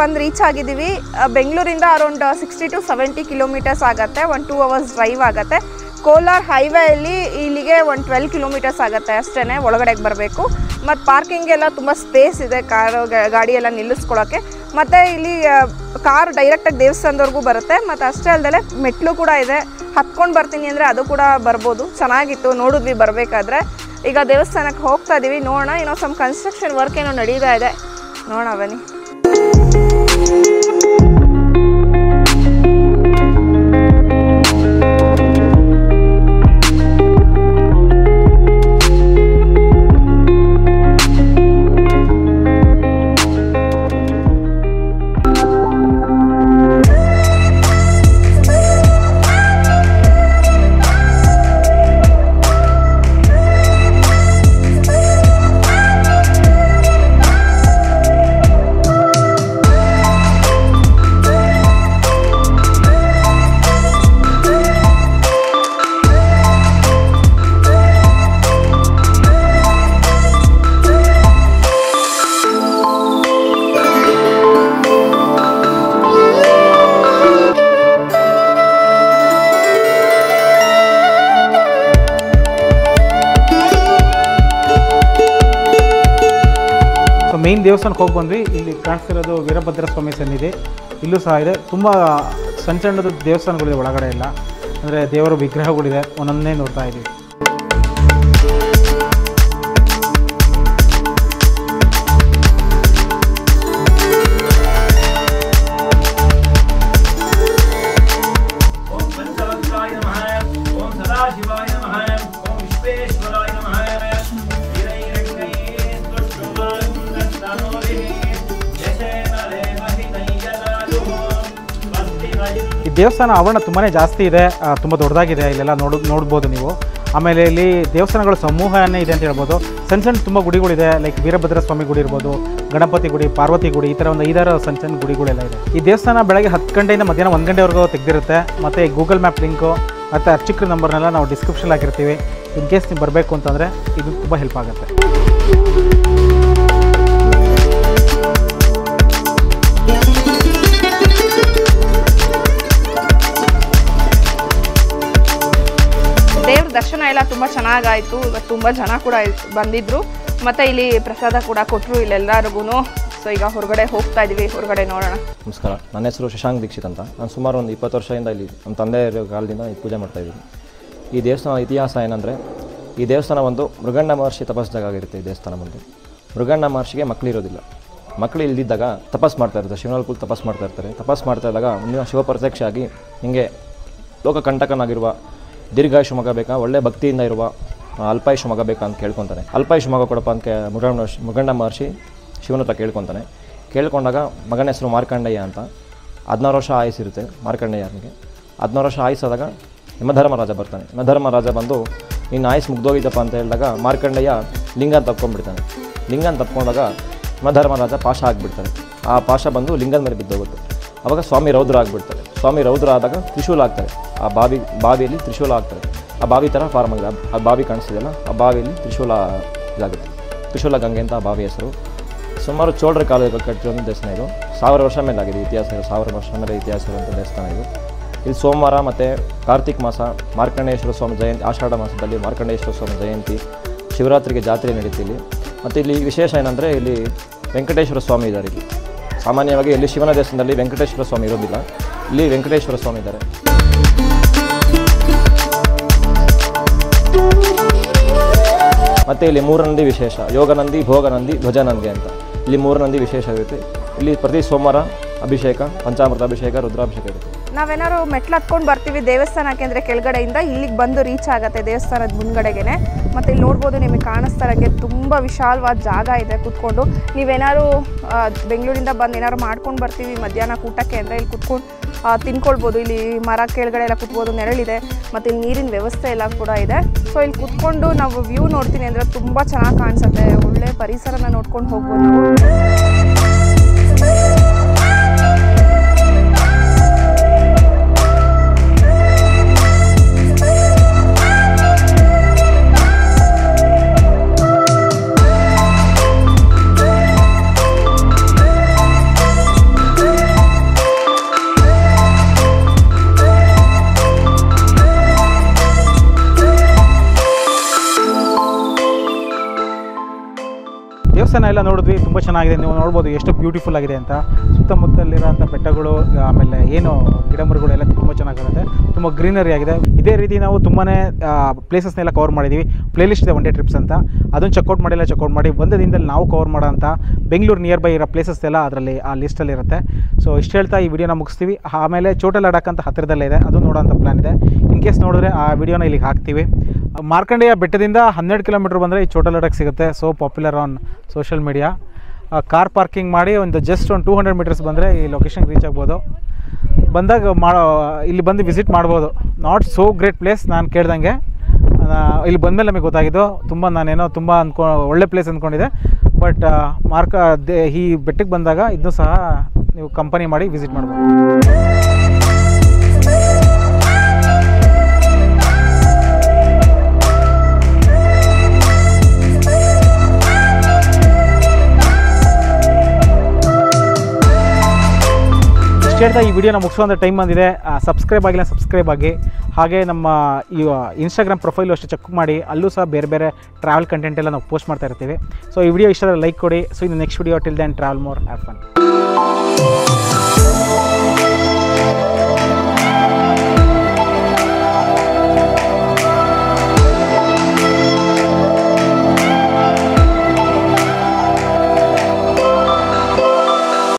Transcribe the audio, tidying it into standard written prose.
ಬಂದು ರೀಚ್ ಆಗಿದ್ದೀವಿ. ಬೆಂಗಳೂರಿಂದ ಅರೌಂಡ್ 60 to 70 ಕಿಲೋಮೀಟರ್ಸ್ ಆಗುತ್ತೆ. 1-2 hours ಡ್ರೈವ್ ಆಗುತ್ತೆ. ಕೋಲಾರ ಹೈವೇಯಲ್ಲಿ ಇಲ್ಲಿಗೆ 12 ಕಿಲೋಮೀಟರ್ಸ್ ಆಗುತ್ತೆ ಅಷ್ಟೇ ಒಳಗಡೆಗೆ ಬರಬೇಕು. ಮತ್ತು ಪಾರ್ಕಿಂಗೆಲ್ಲ ತುಂಬ ಸ್ಪೇಸ್ ಇದೆ, ಗಾಡಿ ಎಲ್ಲ ನಿಲ್ಲಿಸ್ಕೊಳ್ಳೋಕ್ಕೆ. ಮತ್ತು ಇಲ್ಲಿ ಕಾರ್ ಡೈರೆಕ್ಟಾಗಿ ದೇವಸ್ಥಾನದವರೆಗೂ ಬರುತ್ತೆ. ಮತ್ತು ಅಷ್ಟೇ ಅಲ್ಲದೆ ಮೆಟ್ಲು ಕೂಡ ಇದೆ. ಹತ್ಕೊಂಡು ಬರ್ತೀನಿ ಅಂದರೆ ಅದು ಕೂಡ ಬರ್ಬೋದು. ಚೆನ್ನಾಗಿತ್ತು, ನೋಡಿದ್ವಿ ಬರಬೇಕಾದ್ರೆ. ಈಗ ದೇವಸ್ಥಾನಕ್ಕೆ ಹೋಗ್ತಾ ಇದ್ದೀವಿ. ನೋಡೋಣ, ಏನೋ ಸಮ್ ಕನ್ಸ್ಟ್ರಕ್ಷನ್ ವರ್ಕ್ ಏನೋ ನಡೀತಾ ಇದೆ, ನೋಡೋಣ ಬನ್ನಿ. ಮೇನ್ ದೇವಸ್ಥಾನಕ್ಕೆ ಹೋಗಿ ಬಂದ್ವಿ. ಇಲ್ಲಿ ಕಾಣಿಸ್ತಿರೋದು ವೀರಭದ್ರ ಸ್ವಾಮಿ ಸನ್ನಿಧಿ, ಇಲ್ಲೂ ಸಹ ಇದೆ. ತುಂಬ ಸಣ್ಣ ಸಣ್ಣದು ದೇವಸ್ಥಾನಗಳಿದೆ ಒಳಗಡೆ ಎಲ್ಲ, ಅಂದರೆ ದೇವರ ವಿಗ್ರಹಗಳಿದೆ, ಒಂದೊಂದೇ ನೋಡ್ತಾ ಇದ್ದೀವಿ. ಈ ದೇವಸ್ಥಾನ ಆವರಣ ತುಂಬಾ ಜಾಸ್ತಿ ಇದೆ, ತುಂಬ ದೊಡ್ಡದಾಗಿದೆ. ಇಲ್ಲೆಲ್ಲ ನೋಡ್ಬೋದು ನೀವು. ಆಮೇಲೆ ಇಲ್ಲಿ ದೇವಸ್ಥಾನಗಳ ಸಮೂಹನೇ ಇದೆ ಅಂತ ಹೇಳ್ಬೋದು. ಸಣ್ಣ ತುಂಬ ಗುಡಿಗಳಿದೆ. ಲೈಕ್ ವೀರಭದ್ರ ಸ್ವಾಮಿ ಗುಡಿ ಇರ್ಬೋದು, ಗಣಪತಿ ಗುಡಿ, ಪಾರ್ವತಿ ಗುಡಿ, ಈ ಥರ ಒಂದು 5-6 ಸಣ್ಣ ಗುಡಿಗಳೆಲ್ಲ ಇದೆ. ಈ ದೇವಸ್ಥಾನ ಬೆಳಗ್ಗೆ 10 ಗಂಟೆಯಿಂದ ಮಧ್ಯಾಹ್ನ 1 ಗಂಟೆವರೆಗೂ ತೆಗೆದಿರುತ್ತೆ. ಮತ್ತು ಗೂಗಲ್ ಮ್ಯಾಪ್ ಲಿಂಕು ಮತ್ತು ಅರ್ಚಕ್ರ ನಂಬರ್ನೆಲ್ಲ ನಾವು ಡಿಸ್ಕ್ರಿಪ್ಷನ್ ಹಾಕಿರ್ತೀವಿ. ಇನ್ ಕೇಸ್ ನೀವು ಬರಬೇಕು ಅಂತಂದರೆ ಇದು ತುಂಬ ಹೆಲ್ಪ್ ಆಗುತ್ತೆ. ದೇವ್ರ ದರ್ಶನ ಎಲ್ಲ ತುಂಬ ಚೆನ್ನಾಗಾಯಿತು. ಇವತ್ತು ತುಂಬ ಜನ ಕೂಡ ಬಂದಿದ್ದರು. ಮತ್ತು ಇಲ್ಲಿ ಪ್ರಸಾದ ಕೂಡ ಕೊಟ್ಟರು ಇಲ್ಲೆಲ್ಲರಿಗೂ. ಸೊ ಈಗ ಹೊರಗಡೆ ಹೋಗ್ತಾ ಇದ್ದೀವಿ, ಹೊರಗಡೆ ನೋಡೋಣ. ನಮಸ್ಕಾರ, ನನ್ನ ಹೆಸರು ಶಶಾಂಕ್ ದೀಕ್ಷಿತ್ ಅಂತ. ನಾನು ಸುಮಾರು ಒಂದು 20 ವರ್ಷದಿಂದ ಇಲ್ಲಿ ನಮ್ಮ ತಂದೆಯ ಕಾಲದಿಂದ ಪೂಜೆ ಮಾಡ್ತಾಯಿದ್ದೀನಿ. ಈ ದೇವಸ್ಥಾನ ಇತಿಹಾಸ ಏನಂದರೆ, ಈ ದೇವಸ್ಥಾನ ಒಂದು ಮೃಗಂಡ ಮಹರ್ಷಿ ತಪಸ್ಸಾಗಿರುತ್ತೆ. ಈ ದೇವಸ್ಥಾನ ಬಂದು ಮೃಗಂಡ ಮಹರ್ಷಿಗೆ ಮಕ್ಕಳಿರೋದಿಲ್ಲ. ಮಕ್ಕಳು ಇಲ್ದಿದ್ದಾಗ ತಪಸ್ ಮಾಡ್ತಾ ಇರ್ತಾರೆ, ಶಿವನಲ್ಲಿ ಕೂತು ತಪಸ್ ಮಾಡ್ತಾ ಇರ್ತಾರೆ. ತಪಸ್ ಮಾಡ್ತಾ ಇದ್ದಾಗ ಒಂದು ಶಿವ ಪ್ರತ್ಯಕ್ಷ ಆಗಿ ಹಿಂಗೆ ಲೋಕಕಂಟಕನಾಗಿರುವ ದೀರ್ಘಾಯುಷು ಮಗ ಬೇಕಾ, ಒಳ್ಳೆ ಭಕ್ತಿಯಿಂದ ಇರುವ ಅಲ್ಪಾಯುಷು ಮಗ ಬೇಕಾ ಅಂತ ಕೇಳ್ಕೊತಾನೆ. ಅಲ್ಪಾಯುಷು ಮಗ ಕೊಡಪ್ಪ ಅಂತ ಮೃಗಂಡ ಮಹರ್ಷಿ ಶಿವನ ಹತ್ರ ಕೇಳ್ಕೊಂಡಾಗ ಮಗನ ಹೆಸರು ಮಾರ್ಕಂಡಯ್ಯ ಅಂತ. 16 ವರ್ಷ ಆಯಸ್ಸಿರುತ್ತೆ ಮಾರ್ಕಂಡಯ್ಯನಿಗೆ. 16 ವರ್ಷ ಆಯಸ್ಸಾದಾಗ ಯಮಧರ್ಮರಾಜ ಬರ್ತಾನೆ. ಯಮಧರ್ಮರಾಜ ಬಂದು ಇನ್ನು ಆಯಸ್ಸು ಮುಗ್ದೋಗಿದ್ದಪ್ಪ ಅಂತ ಹೇಳಿದಾಗ ಮಾರ್ಕಂಡಯ್ಯ ಲಿಂಗನ ತಪ್ಕೊಂಡ್ಬಿಡ್ತಾನೆ. ಲಿಂಗನ ತಪ್ಕೊಂಡಾಗ ಯಮಧರ್ಮರಾಜ ಪಾಶ ಆಗಿಬಿಡ್ತಾನೆ. ಆ ಪಾಶ ಬಂದು ಲಿಂಗದ ಮೇಲೆ ಬಿದ್ದೋಗುತ್ತೆ. ಆವಾಗ ಸ್ವಾಮಿ ರೌದ್ರ ಆಗಿಬಿಡ್ತಾರೆ. ಸ್ವಾಮಿ ರೌದ್ರ ಆದಾಗ ತ್ರಿಶೂಲ ಆಗ್ತಾರೆ. ಆ ಬಾವಿಯಲ್ಲಿ ತ್ರಿಶೂಲ ಆಗ್ತಾರೆ. ಆ ಬಾವಿ ಥರ ಫಾರ್ಮ್ ಆಗಿದೆ. ಆ ಬಾವಿ ಕಾಣಿಸ್ತಿದೆಯಲ್ಲ, ಆ ಬಾವಿಯಲ್ಲಿ ತ್ರಿಶೂಲ ಇದಾಗುತ್ತೆ. ತ್ರಿಶೂಲ ಗಂಗೆ ಅಂತ ಆ ಬಾವಿ ಹೆಸರು. ಸುಮಾರು ಚೋಳರ ಕಾಲದಲ್ಲಿ ಕಟ್ಟಿರೋ ದೇವಸ್ಥಾನ ಇದು. 1000 ವರ್ಷ ಮೇಲೆ ಆಗಿದೆ ಇತಿಹಾಸ. 1000 ವರ್ಷ ಮೇಲೆ ಇತಿಹಾಸ ಇರುವಂಥ ದೇವಸ್ಥಾನ ಇದು. ಇಲ್ಲಿ ಸೋಮವಾರ ಮತ್ತು ಕಾರ್ತಿಕ್ ಮಾಸ ಮಾರ್ಕಂಡೇಶ್ವರ ಸ್ವಾಮಿ ಜಯಂತಿ, ಆಷಾಢ ಮಾಸದಲ್ಲಿ ಮಾರ್ಕಂಡೇಶ್ವರ ಸ್ವಾಮಿ ಜಯಂತಿ, ಶಿವರಾತ್ರಿಗೆ ಜಾತ್ರೆ ನಡೀತಿಲ್ಲಿ. ಮತ್ತು ಇಲ್ಲಿ ವಿಶೇಷ ಏನಂದರೆ, ಇಲ್ಲಿ ವೆಂಕಟೇಶ್ವರ ಸ್ವಾಮಿ ಇದ್ದಾರೆ. ಇಲ್ಲಿ ಸಾಮಾನ್ಯವಾಗಿ ಇಲ್ಲಿ ಶಿವನ ದೇವಸ್ಥಾನದಲ್ಲಿ ವೆಂಕಟೇಶ್ವರ ಸ್ವಾಮಿ ಇರೋದಿಲ್ಲ. ಇಲ್ಲಿ ವೆಂಕಟೇಶ್ವರ ಸ್ವಾಮಿ ಇದ್ದಾರೆ. ಮತ್ತು ಇಲ್ಲಿ 3 ನಂದಿ ವಿಶೇಷ: ಯೋಗನಂದಿ, ಭೋಗನಂದಿ, ಧ್ವಜನಂದಿ ಅಂತ. ಇಲ್ಲಿ 3 ನಂದಿ ವಿಶೇಷ ಇರುತ್ತೆ. ಇಲ್ಲಿ ಪ್ರತಿ ಸೋಮವಾರ ಅಭಿಷೇಕ, ಪಂಚಾಮೃತ ಅಭಿಷೇಕ, ರುದ್ರಾಭಿಷೇಕ ಇರುತ್ತೆ. ನಾವೇನಾದ್ರು ಮೆಟ್ಲು ಹತ್ಕೊಂಡು ಬರ್ತೀವಿ ದೇವಸ್ಥಾನಕ್ಕೆ ಅಂದರೆ ಕೆಳಗಡೆಯಿಂದ ಇಲ್ಲಿಗೆ ಬಂದು ರೀಚ್ ಆಗುತ್ತೆ ದೇವಸ್ಥಾನದ ಮುಂದ್ಗಡೆಗೆ. ಮತ್ತು ಇಲ್ಲಿ ನೋಡ್ಬೋದು, ನಿಮಗೆ ಕಾಣಿಸ್ತಾರಂಗೆ ತುಂಬ ವಿಶಾಲವಾದ ಜಾಗ ಇದೆ ಕೂತ್ಕೊಂಡು. ನೀವೇನಾದ್ರು ಬೆಂಗಳೂರಿಂದ ಬಂದು ಏನಾದ್ರು ಮಾಡ್ಕೊಂಡು ಬರ್ತೀವಿ ಮಧ್ಯಾಹ್ನ ಊಟಕ್ಕೆ ಅಂದರೆ ಇಲ್ಲಿ ಕೂತ್ಕೊಂಡು ತಿನ್ಕೊಳ್ಬೋದು. ಇಲ್ಲಿ ಮರ ಕೆಳಗಡೆ ಎಲ್ಲ ಕೂತ್ಬೋದು, ನೆರಳಿದೆ. ಮತ್ತು ಇಲ್ಲಿ ನೀರಿನ ವ್ಯವಸ್ಥೆ ಎಲ್ಲ ಕೂಡ ಇದೆ. ಸೊ ಇಲ್ಲಿ ಕೂತ್ಕೊಂಡು ನಾವು ವ್ಯೂ ನೋಡ್ತೀನಿ ಅಂದರೆ ತುಂಬ ಚೆನ್ನಾಗಿ ಕಾಣಿಸುತ್ತೆ. ಒಳ್ಳೆ ಪರಿಸರನ ನೋಡ್ಕೊಂಡು ಹೋಗ್ಬೋದು ನಾವು. ದೇವಸ್ಥಾನ ಎಲ್ಲ ನೋಡಿದ್ವಿ, ತುಂಬ ಚೆನ್ನಾಗಿದೆ. ನೀವು ನೋಡ್ಬೋದು ಎಷ್ಟು ಬ್ಯೂಟಿಫುಲ್ ಆಗಿದೆ ಅಂತ. ಸುತ್ತಮುತ್ತಲಿರೋಂಥ ಬೆಟ್ಟಗಳು, ಆಮೇಲೆ ಏನು ಗಿಡಮರಗಳು ಎಲ್ಲ ತುಂಬ ಚೆನ್ನಾಗಿರುತ್ತೆ, ತುಂಬ ಗ್ರೀನರಿ ಆಗಿದೆ. ಇದೇ ರೀತಿ ನಾವು ತುಂಬಾ ಪ್ಲೇಸಸ್ನೆಲ್ಲ ಕವರ್ ಮಾಡಿದ್ದೀವಿ. ಪ್ಲೇಲಿಸ್ಟ್ ಇದೆ ಒನ್ ಡೇ ಟ್ರಿಪ್ಸ್ ಅಂತ, ಅದನ್ನು ಚೆಕ್ಔಟ್ ಮಾಡಿ ಒಂದೇ ದಿನದಲ್ಲಿ ನಾವು ಕವರ್ ಮಾಡೋಂಥ ಬೆಂಗಳೂರು ನಿಯರ್ ಬೈ ಇರೋ ಪ್ಲೇಸಸ್ ಎಲ್ಲ ಅದರಲ್ಲಿ ಆ ಲಿಸ್ಟಲ್ಲಿರುತ್ತೆ. ಸೊ ಇಷ್ಟು ಹೇಳ್ತಾ ಈ ವಿಡಿಯೋನ ಮುಗಿಸ್ತೀವಿ. ಆಮೇಲೆ ಚೋಟಾ ಲಡಾಖ್ ಅಂತ ಹತ್ತಿರದಲ್ಲೇ ಇದೆ, ಅದು ನೋಡೋಂಥ ಪ್ಲ್ಯಾನ್ ಇದೆ. ಇನ್ ಕೇಸ್ ನೋಡಿದ್ರೆ ಆ ವಿಡಿಯೋನ ಇಲ್ಲಿಗೆ ಹಾಕ್ತೀವಿ. ಮಾರ್ಕಂಡೇಯ ಬೆಟ್ಟದಿಂದ 12 ಕಿಲೋಮೀಟರ್ ಬಂದರೆ ಈ ಚೋಟಾ ಲಡಾಖ್ ಸಿಗುತ್ತೆ. So popular on social media. Car parking ಮಾಡಿ ಜಸ್ಟ್ ಒಂದು 200 ಮೀಟರ್ಸ್ ಬಂದರೆ ಈ ಲೊಕೇಶನ್ಗೆ ರೀಚ್ ಆಗ್ಬೋದು. ಬಂದಾಗ ಇಲ್ಲಿ ಬಂದು ವಿಸಿಟ್ ಮಾಡ್ಬೋದು. ನಾಟ್ ಸೋ ಗ್ರೇಟ್ ಪ್ಲೇಸ್, ನಾನು ಕೇಳ್ದಂಗೆ ಇಲ್ಲಿ ಬಂದಮೇಲೆ ನಮಗೆ ಗೊತ್ತಾಗಿದ್ದು. ನಾನೇನೋ ತುಂಬ ಒಳ್ಳೆ ಪ್ಲೇಸ್ ಅಂದ್ಕೊಂಡಿದ್ದೆ. ಬಟ್ ಈ ಬೆಟ್ಟಕ್ಕೆ ಬಂದಾಗ ಇದನ್ನು ಸಹ ನೀವು ಕಂಪನಿ ಮಾಡಿ ವಿಸಿಟ್ ಮಾಡ್ಬೋದು. ಹೇಳ್ತಾ ಈ ವಿಡಿಯೋನ ಮುಗಿಸುವಂಥ ಟೈಮ್ ಬಂದಿದೆ. ಸಬ್ಸ್ಕ್ರೈಬ್ ಆಗಿ. ಹಾಗೆ ನಮ್ಮ ಈ ಇನ್ಸ್ಟಾಗ್ರಾಮ್ ಪ್ರೊಫೈಲು ಅಷ್ಟೇ ಚೆಕ್ ಮಾಡಿ, ಅಲ್ಲೂ ಸಹ ಬೇರೆ ಬೇರೆ ಟ್ರಾವೆಲ್ ಕಂಟೆಂಟ್ ಎಲ್ಲ ನಾವು ಪೋಸ್ಟ್ ಮಾಡ್ತಾ ಇರ್ತೀವಿ. ಸೊ ಈ ವಿಡಿಯೋ ಇಷ್ಟ ಲೈಕ್ ಕೊಡಿ. ಸೊ ಇನ್ನು next video till then travel more have fun.